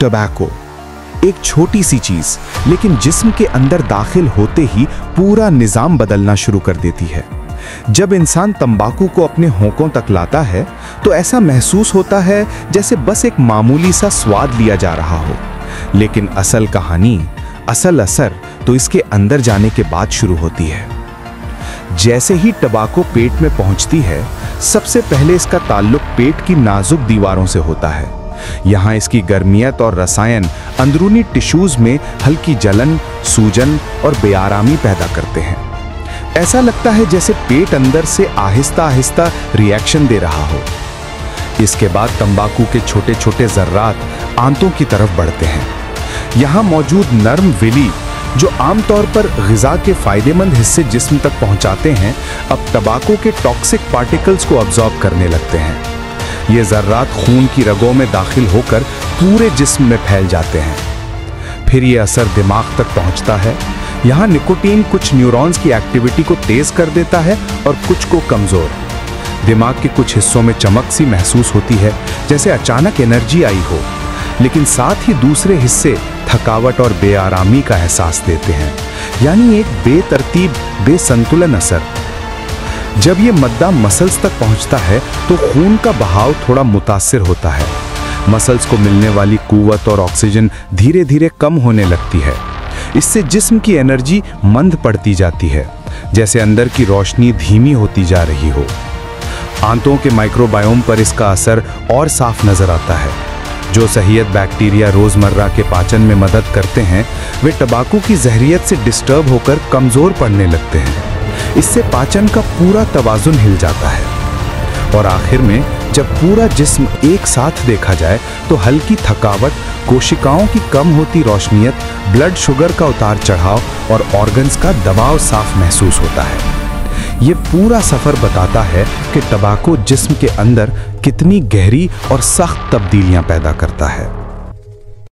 Tobacco, एक छोटी सी चीज लेकिन जिस्म के अंदर दाखिल होते ही पूरा निजाम बदलना शुरू कर देती है। जब इंसान तंबाकू को अपने होंठों तक लाता है तो ऐसा महसूस होता है जैसे बस एक मामूली सा स्वाद लिया जा रहा हो, लेकिन असल कहानी, असल असर तो इसके अंदर जाने के बाद शुरू होती है। जैसे ही टबाको पेट में पहुंचती है, सबसे पहले इसका ताल्लुक पेट की नाजुक दीवारों से होता है। यहाँ इसकी गर्मियत और रसायन अंदरूनी टिश्यूज में हल्की जलन, सूजन और बेआरामी पैदा करते हैं। ऐसा लगता है जैसे पेट अंदर से आहिस्ता आहिस्ता रिएक्शन दे रहा हो। इसके बाद तंबाकू के छोटे छोटे जर्रात आंतों की तरफ बढ़ते हैं। यहाँ मौजूद नर्म विली, जो आमतौर पर ग़िज़ा के फायदेमंद हिस्से जिस्म तक पहुंचाते हैं, अब टबाको के टॉक्सिक पार्टिकल्स को अब्जॉर्ब करने लगते हैं। ये जर्रात खून की रगों में दाखिल होकर पूरे जिस्म में फैल जाते हैं। फिर ये असर दिमाग तक पहुंचता है। यहाँ निकोटीन कुछ न्यूरॉन्स की एक्टिविटी को तेज कर देता है और कुछ को कमजोर। दिमाग के कुछ हिस्सों में चमक सी महसूस होती है, जैसे अचानक एनर्जी आई हो, लेकिन साथ ही दूसरे हिस्से थकावट और बेआरामी का एहसास देते हैं, यानी एक बेतरतीब, बेसंतुलन असर। जब ये मद्दा मसल्स तक पहुंचता है तो खून का बहाव थोड़ा मुतासिर होता है। मसल्स को मिलने वाली कुव्वत और ऑक्सीजन धीरे धीरे कम होने लगती है। इससे जिस्म की एनर्जी मंद पड़ती जाती है, जैसे अंदर की रोशनी धीमी होती जा रही हो। आंतों के माइक्रोबायोम पर इसका असर और साफ नजर आता है। जो सहियत बैक्टीरिया रोजमर्रा के पाचन में मदद करते हैं, वे टबाकू की जहरियत से डिस्टर्ब होकर कमजोर पड़ने लगते हैं। इससे पाचन का पूरा तवाजुन हिल जाता है और आखिर में जब पूरा जिस्म एक साथ देखा जाए तो हल्की थकावट, कोशिकाओं की कम होती रोशनियत, ब्लड शुगर का उतार चढ़ाव और ऑर्गन्स का दबाव साफ महसूस होता है। ये पूरा सफर बताता है कि टबाको जिस्म के अंदर कितनी गहरी और सख्त तब्दीलियां पैदा करता है।